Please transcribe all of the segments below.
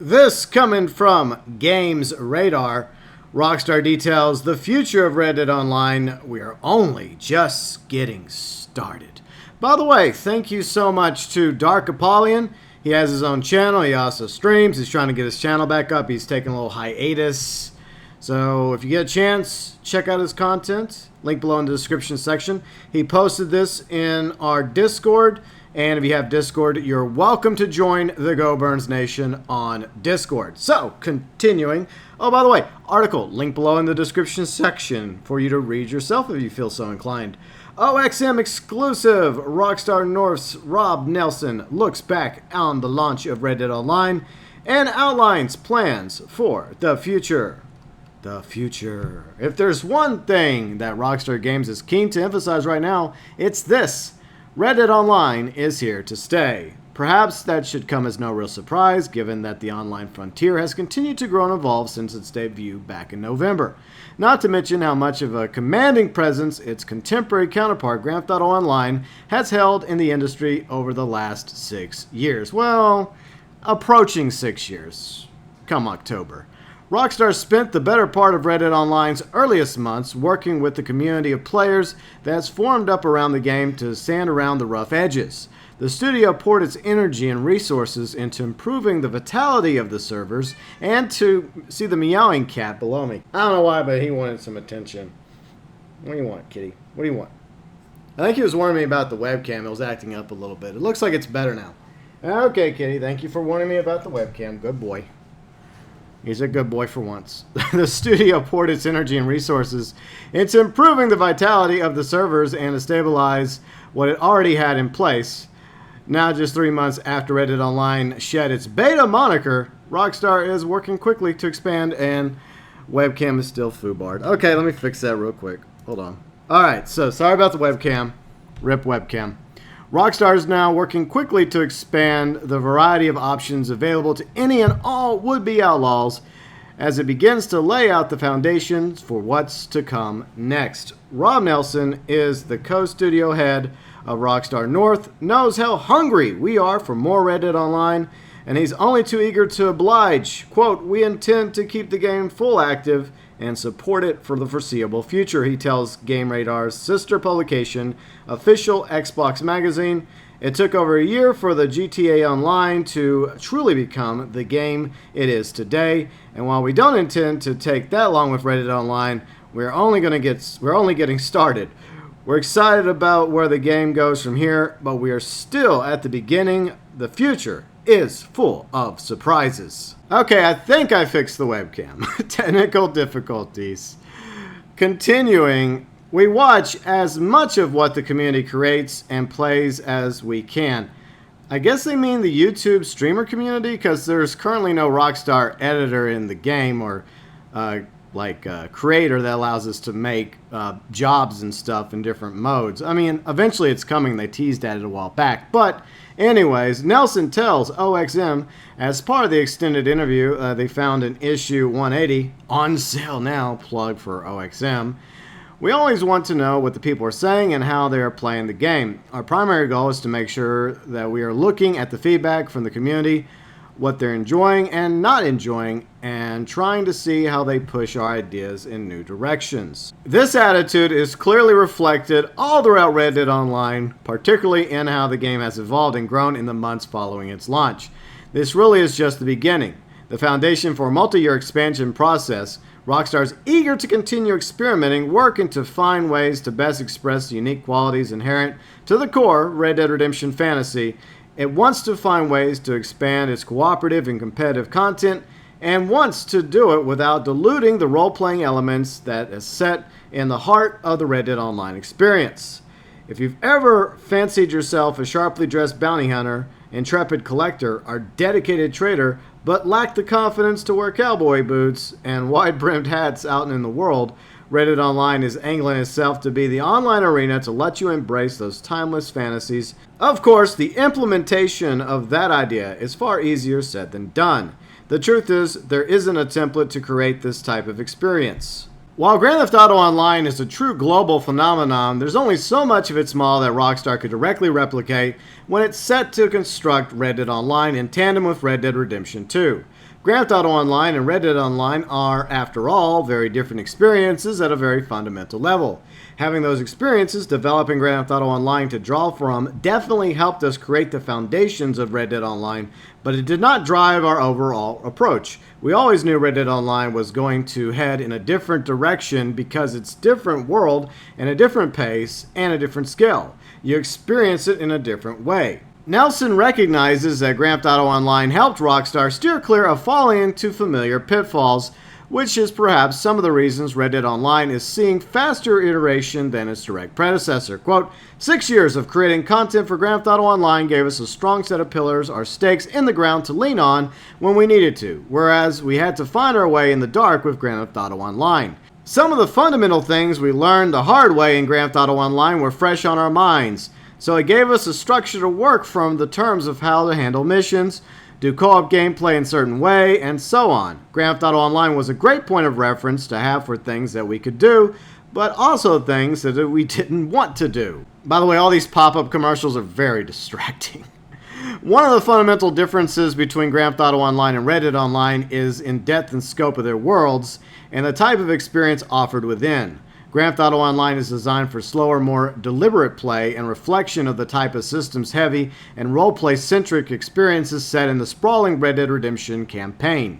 This coming from GamesRadar. Rockstar details the future of Red Dead Online. We are only just getting started. By the way, thank you so much to Dark Apollyon. He has his own channel. He also streams. He's trying to get his channel back up. He's taking a little hiatus. So if you get a chance, check out his content. Link below in the description section. He posted this in our Discord. And if you have Discord, you're welcome to join the GeauxBurns Nation on Discord. So, continuing. Oh, by the way, article, link below in the description section for you to read yourself if you feel so inclined. OXM exclusive. Rockstar North's Rob Nelson looks back on the launch of Red Dead Online and outlines plans for the future. The future. If there's one thing that Rockstar Games is keen to emphasize right now, it's this. Red Dead Online is here to stay. Perhaps that should come as no real surprise, given that the online frontier has continued to grow and evolve since its debut back in November. Not to mention how much of a commanding presence its contemporary counterpart, Grand Theft Auto Online, has held in the industry over the last 6 years. Well, approaching 6 years, come October. Rockstar spent the better part of Red Dead Online's earliest months working with the community of players that's formed up around the game to sand around the rough edges. The studio poured its energy and resources into improving the vitality of the servers and to see the meowing cat below me. I don't know why, but he wanted some attention. What do you want, kitty? What do you want? I think he was warning me about the webcam. It was acting up a little bit. It looks like it's better now. Okay, kitty. Thank you for warning me about the webcam. Good boy. He's a good boy for once. The studio poured its energy and resources into improving the vitality of the servers and to stabilize what it already had in place. Now, just 3 months after Red Dead Online shed its beta moniker, Rockstar is working quickly to expand, and webcam is still foobarred. Okay, let me fix that real quick. Hold on. Alright, so sorry about the webcam. RIP webcam. Rockstar is now working quickly to expand the variety of options available to any and all would-be outlaws as it begins to lay out the foundations for what's to come next. Rob Nelson is the co-studio head of Rockstar North, knows how hungry we are for more Red Dead Online, and he's only too eager to oblige. Quote, "We intend to keep the game full active and support it for the foreseeable future," he tells GamesRadar's sister publication, Official Xbox Magazine. It took over a year for the GTA Online to truly become the game it is today, and while we don't intend to take that long with Red Dead Online, we're only getting started. We're excited about where the game goes from here, but we are still at the beginning. The future is full of surprises. Okay, I think I fixed the webcam. Technical difficulties. Continuing, we watch as much of what the community creates and plays as we can. I guess they mean the YouTube streamer community, because there's currently no Rockstar editor in the game or creator that allows us to make jobs and stuff in different modes. I mean, eventually it's coming. They teased at it a while back. But anyways, Nelson tells OXM, as part of the extended interview, they found an issue 180 on sale now, plug for OXM. "We always want to know what the people are saying and how they are playing the game. Our primary goal is to make sure that we are looking at the feedback from the community, what they're enjoying and not enjoying, and trying to see how they push our ideas in new directions." This attitude is clearly reflected all throughout Red Dead Online, particularly in how the game has evolved and grown in the months following its launch. This really is just the beginning, the foundation for a multi-year expansion process. Rockstar is eager to continue experimenting, working to find ways to best express the unique qualities inherent to the core Red Dead Redemption fantasy. It wants to find ways to expand its cooperative and competitive content, and wants to do it without diluting the role-playing elements that is set in the heart of the Red Dead Online experience. If you've ever fancied yourself a sharply dressed bounty hunter, intrepid collector, or dedicated trader, but lacked the confidence to wear cowboy boots and wide-brimmed hats out in the world, Red Dead Online is angling itself to be the online arena to let you embrace those timeless fantasies. Of course, the implementation of that idea is far easier said than done. The truth is, there isn't a template to create this type of experience. While Grand Theft Auto Online is a true global phenomenon, there's only so much of its model that Rockstar could directly replicate when it's set to construct Red Dead Online in tandem with Red Dead Redemption 2. Grand Theft Auto Online and Red Dead Online are, after all, very different experiences at a very fundamental level. Having those experiences, developing Grand Theft Auto Online to draw from, definitely helped us create the foundations of Red Dead Online, but it did not drive our overall approach. We always knew Red Dead Online was going to head in a different direction because it's a different world and a different pace and a different scale. You experience it in a different way. Nelson recognizes that Grand Theft Auto Online helped Rockstar steer clear of falling into familiar pitfalls, which is perhaps some of the reasons Red Dead Online is seeing faster iteration than its direct predecessor. Quote, 6 years of creating content for Grand Theft Auto Online gave us a strong set of pillars or stakes in the ground to lean on when we needed to, whereas we had to find our way in the dark with Grand Theft Auto Online. Some of the fundamental things we learned the hard way in Grand Theft Auto Online were fresh on our minds, so it gave us a structure to work from the terms of how to handle missions, do co-op gameplay in a certain way, and so on. Grand Theft Auto Online was a great point of reference to have for things that we could do, but also things that we didn't want to do. By the way, all these pop-up commercials are very distracting. One of the fundamental differences between Grand Theft Auto Online and Red Dead Online is in depth and scope of their worlds, and the type of experience offered within. Grand Theft Auto Online is designed for slower, more deliberate play and reflection of the type of systems-heavy and role-play-centric experiences set in the sprawling Red Dead Redemption campaign.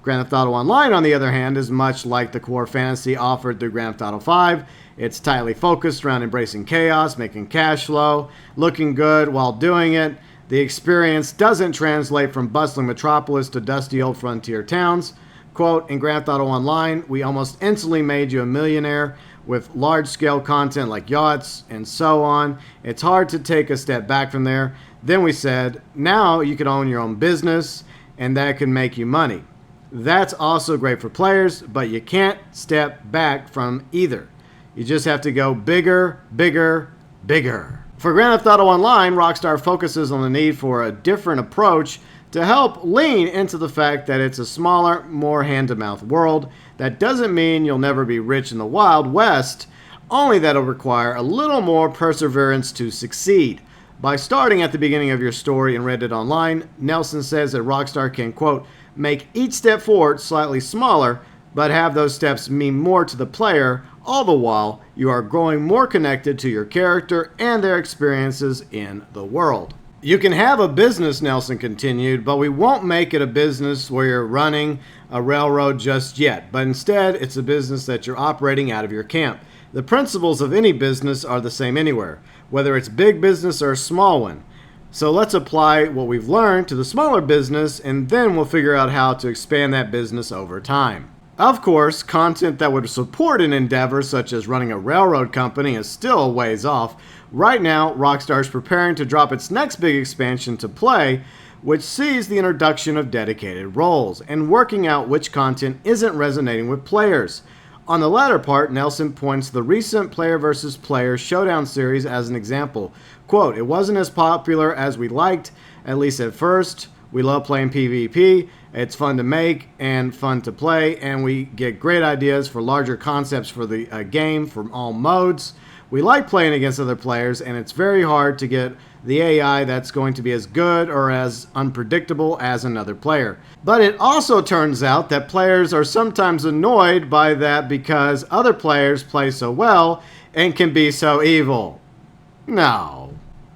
Grand Theft Auto Online, on the other hand, is much like the core fantasy offered through Grand Theft Auto 5. It's tightly focused around embracing chaos, making cash flow, looking good while doing it. The experience doesn't translate from bustling metropolis to dusty old frontier towns. Quote, in Grand Theft Auto Online, we almost instantly made you a millionaire with large-scale content like yachts and so on. It's hard to take a step back from there. Then we said, now you can own your own business, and that can make you money. That's also great for players, but you can't step back from either. You just have to go bigger, bigger, bigger. For Grand Theft Auto Online, Rockstar focuses on the need for a different approach to help lean into the fact that it's a smaller, more hand-to-mouth world. That doesn't mean you'll never be rich in the Wild West, only that it'll require a little more perseverance to succeed. By starting at the beginning of your story in Red Dead Online, Nelson says that Rockstar can, quote, make each step forward slightly smaller, but have those steps mean more to the player, all the while you are growing more connected to your character and their experiences in the world. You can have a business, Nelson continued, but we won't make it a business where you're running a railroad just yet, but instead it's a business that you're operating out of your camp. The principles of any business are the same anywhere, whether it's big business or a small one. So let's apply what we've learned to the smaller business, and then we'll figure out how to expand that business over time. Of course, content that would support an endeavor such as running a railroad company is still a ways off. Right now, Rockstar is preparing to drop its next big expansion to play, which sees the introduction of dedicated roles and working out which content isn't resonating with players. On the latter part, Nelson points to the recent player versus player showdown series as an example. Quote, it wasn't as popular as we liked, at least at first. We love playing PvP, it's fun to make and fun to play, and we get great ideas for larger concepts for the game from all modes. We like playing against other players, and it's very hard to get the AI that's going to be as good or as unpredictable as another player. But it also turns out that players are sometimes annoyed by that because other players play so well and can be so evil. No.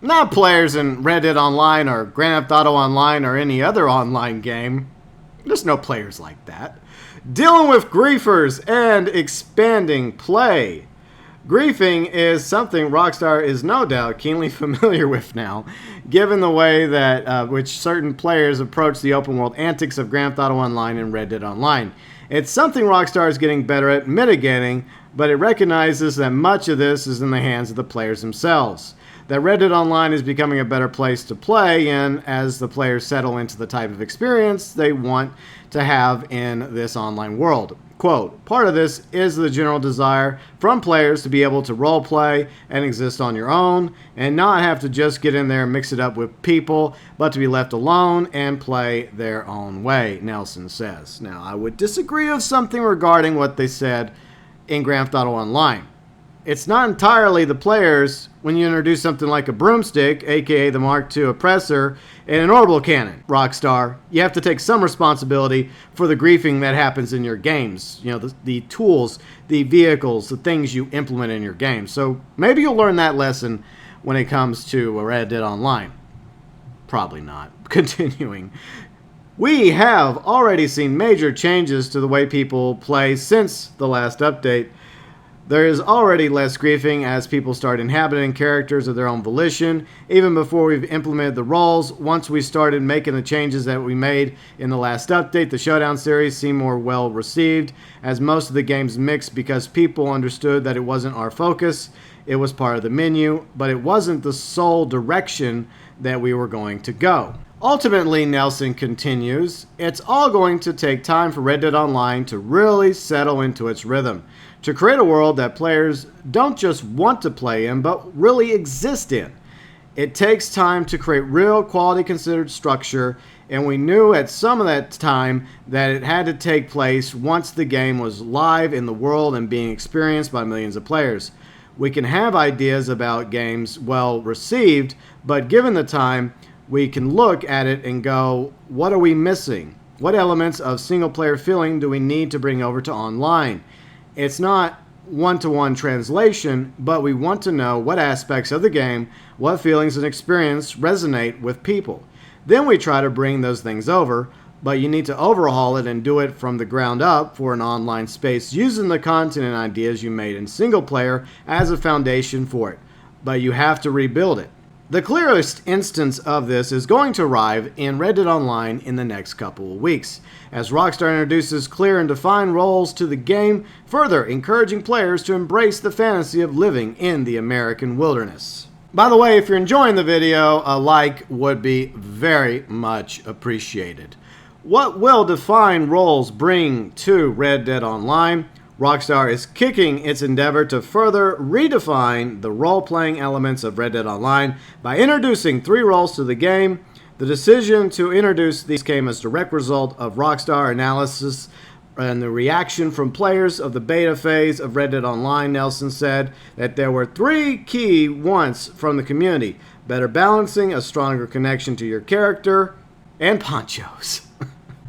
Not players in Red Dead Online or Grand Theft Auto Online or any other online game. There's no players like that. Dealing with griefers and expanding play. Griefing is something Rockstar is no doubt keenly familiar with now, given the way that which certain players approach the open world antics of Grand Theft Auto Online and Red Dead Online. It's something Rockstar is getting better at mitigating, but it recognizes that much of this is in the hands of the players themselves. That Red Dead Online is becoming a better place to play in as the players settle into the type of experience they want to have in this online world. Quote, part of this is the general desire from players to be able to role play and exist on your own and not have to just get in there and mix it up with people, but to be left alone and play their own way, Nelson says. Now, I would disagree with something regarding what they said in Grand Theft Auto Online. It's not entirely the players when you introduce something like a broomstick, aka the Mark II oppressor, and an orbital cannon. Rockstar, you have to take some responsibility for the griefing that happens in your games. You know, the tools, the vehicles, the things you implement in your game. So maybe you'll learn that lesson when it comes to Red Dead Online. Probably not. Continuing. We have already seen major changes to the way people play since the last update. There is already less griefing as people start inhabiting characters of their own volition, even before we've implemented the roles. Once we started making the changes that we made in the last update, the Showdown series seemed more well received, as most of the games mixed because people understood that it wasn't our focus. It was part of the menu, but it wasn't the sole direction that we were going to go. Ultimately, Nelson continues, it's all going to take time for Red Dead Online to really settle into its rhythm, to create a world that players don't just want to play in, but really exist in. It takes time to create real quality considered structure, and we knew at some of that time that it had to take place once the game was live in the world and being experienced by millions of players. We can have ideas about games well received, but given the time, we can look at it and go, what are we missing? What elements of single player feeling do we need to bring over to online? It's not one-to-one translation, but we want to know what aspects of the game, what feelings and experience resonate with people. Then we try to bring those things over, but you need to overhaul it and do it from the ground up for an online space using the content and ideas you made in single player as a foundation for it. But you have to rebuild it. The clearest instance of this is going to arrive in Red Dead Online in the next couple of weeks, as Rockstar introduces clear and defined roles to the game, further encouraging players to embrace the fantasy of living in the American wilderness. By the way, if you're enjoying the video, a like would be very much appreciated. What will defined roles bring to Red Dead Online? Rockstar is kicking its endeavor to further redefine the role-playing elements of Red Dead Online by introducing 3 roles to the game. The decision to introduce these came as a direct result of Rockstar analysis and the reaction from players of the beta phase of Red Dead Online. Nelson said that there were 3 key wants from the community: better balancing, a stronger connection to your character, and ponchos.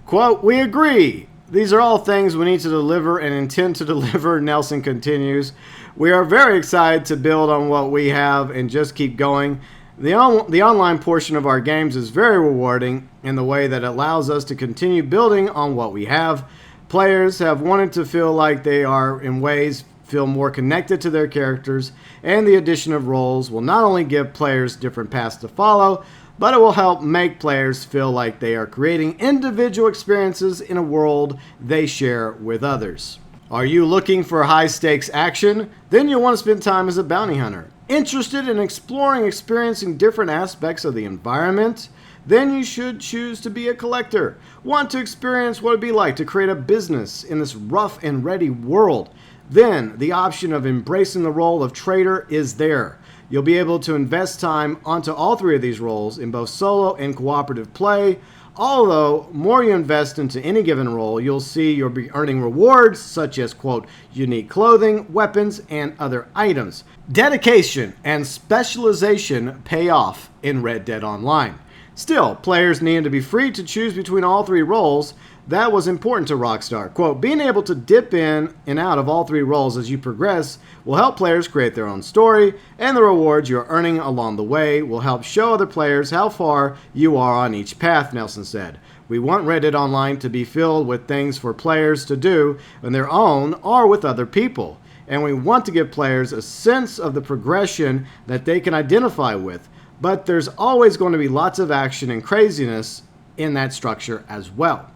Quote, we agree. These are all things we need to deliver and intend to deliver, Nelson continues. We are very excited to build on what we have and just keep going. The online portion of our games is very rewarding in the way that it allows us to continue building on what we have. Players have wanted to feel like they are, in ways, feel more connected to their characters, and the addition of roles will not only give players different paths to follow, but it will help make players feel like they are creating individual experiences in a world they share with others. Are you looking for high-stakes action? Then you'll want to spend time as a bounty hunter. Interested in exploring, experiencing different aspects of the environment? Then you should choose to be a collector. Want to experience what it'd be like to create a business in this rough and ready world? Then the option of embracing the role of trader is there. You'll be able to invest time onto all 3 of these roles in both solo and cooperative play. Although, more you invest into any given role, you'll see you'll be earning rewards such as, quote, unique clothing, weapons, and other items. Dedication and specialization pay off in Red Dead Online. Still, players needed to be free to choose between all 3 roles. That was important to Rockstar. Quote, being able to dip in and out of all 3 roles as you progress will help players create their own story, and the rewards you're earning along the way will help show other players how far you are on each path, Nelson said. We want Red Dead Online to be filled with things for players to do on their own or with other people, and we want to give players a sense of the progression that they can identify with, but there's always going to be lots of action and craziness in that structure as well.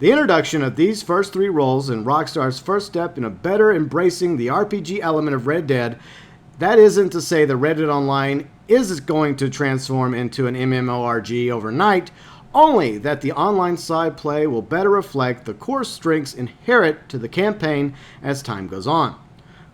The introduction of these first 3 roles in Rockstar's first step in a better embracing the RPG element of Red Dead. That isn't to say that Red Dead Online is going to transform into an MMORG overnight, only that the online side play will better reflect the core strengths inherent to the campaign as time goes on.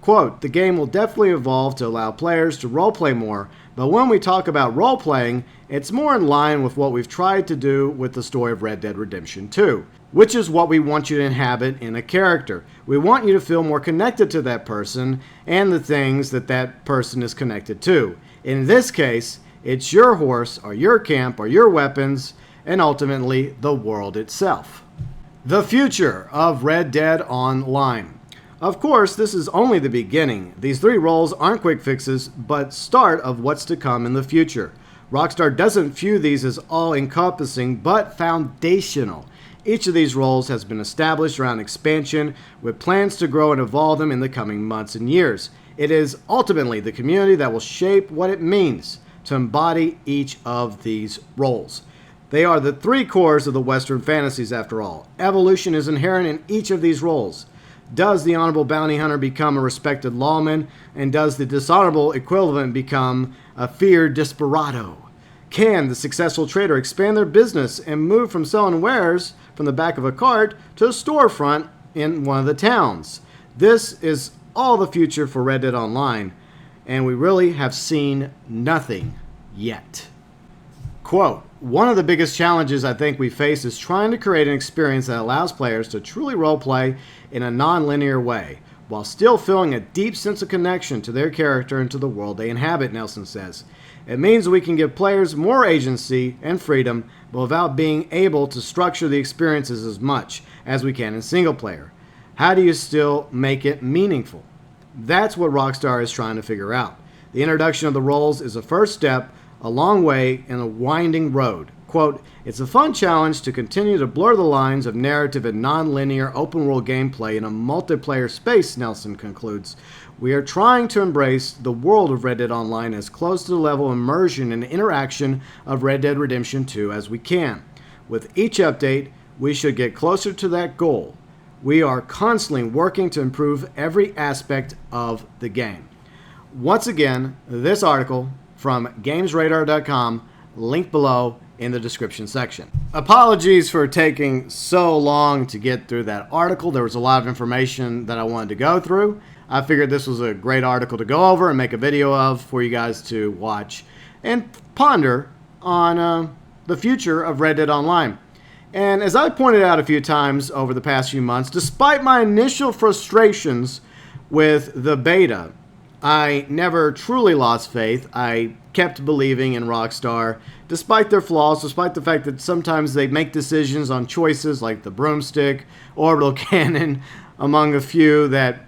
Quote, the game will definitely evolve to allow players to roleplay more, But when we talk about role-playing, it's more in line with what we've tried to do with the story of Red Dead Redemption 2, which is what we want you to inhabit in a character. We want you to feel more connected to that person and the things that that person is connected to. In this case, it's your horse, or your camp, or your weapons, and ultimately the world itself. The future of Red Dead Online. Of course, this is only the beginning. These 3 roles aren't quick fixes, but start of what's to come in the future. Rockstar doesn't view these as all-encompassing, but foundational. Each of these roles has been established around expansion, with plans to grow and evolve them in the coming months and years. It is ultimately the community that will shape what it means to embody each of these roles. They are the 3 cores of the Western fantasies, after all. Evolution is inherent in each of these roles. Does the honorable bounty hunter become a respected lawman? And does the dishonorable equivalent become a feared desperado? Can the successful trader expand their business and move from selling wares from the back of a cart to a storefront in one of the towns? This is all the future for Red Dead Online, and we really have seen nothing yet. Quote, one of the biggest challenges I think we face is trying to create an experience that allows players to truly roleplay in a non-linear way, while still feeling a deep sense of connection to their character and to the world they inhabit, Nelson says. It means we can give players more agency and freedom, but without being able to structure the experiences as much as we can in single player. How do you still make it meaningful? That's what Rockstar is trying to figure out. The introduction of the roles is a first step, a long way in a winding road. Quote, it's a fun challenge to continue to blur the lines of narrative and non-linear open-world gameplay in a multiplayer space, Nelson concludes. We are trying to embrace the world of Red Dead Online as close to the level of immersion and interaction of Red Dead Redemption 2 as we can. With each update, we should get closer to that goal. We are constantly working to improve every aspect of the game. Once again, this article from GamesRadar.com, linked below in the description section. Apologies for taking so long to get through that article. There was a lot of information that I wanted to go through. I figured this was a great article to go over and make a video of for you guys to watch and ponder on the future of Red Dead Online. And as I pointed out a few times over the past few months, despite my initial frustrations with the beta, I never truly lost faith. I kept believing in Rockstar, despite their flaws, despite the fact that sometimes they make decisions on choices like the broomstick, orbital cannon, among a few that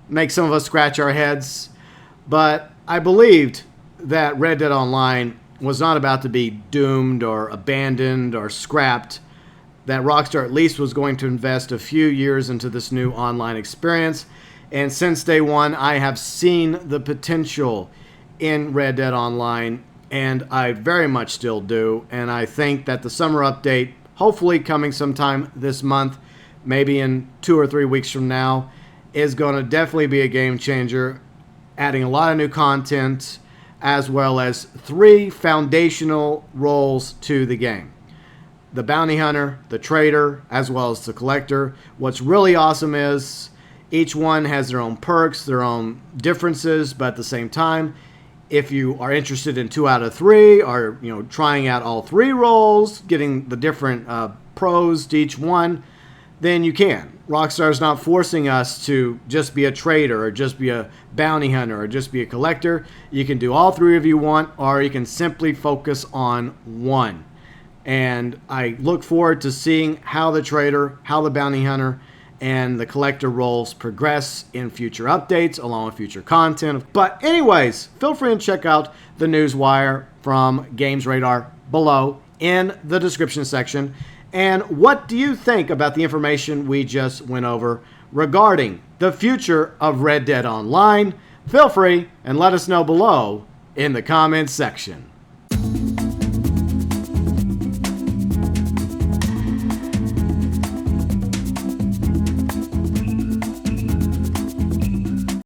make some of us scratch our heads. But I believed that Red Dead Online was not about to be doomed or abandoned or scrapped, that Rockstar at least was going to invest a few years into this new online experience. And since day one, I have seen the potential in Red Dead Online, and I very much still do. And I think that the summer update, hopefully coming sometime this month, maybe in 2 or 3 weeks from now, is going to definitely be a game changer, adding a lot of new content, as well as 3 foundational roles to the game. The bounty hunter, the trader, as well as the collector. What's really awesome is each one has their own perks, their own differences, but at the same time, if you are interested in 2 out of 3, or trying out all 3 roles, getting the different pros to each one, then you can. Rockstar's not forcing us to just be a trader, or just be a bounty hunter, or just be a collector. You can do all 3 if you want, or you can simply focus on one. And I look forward to seeing how the trader, how the bounty hunter, and the collector roles progress in future updates along with future content. But anyways, feel free to check out the newswire from GamesRadar below in the description section. And what do you think about the information we just went over regarding the future of Red Dead Online? Feel free and let us know below in the comments section.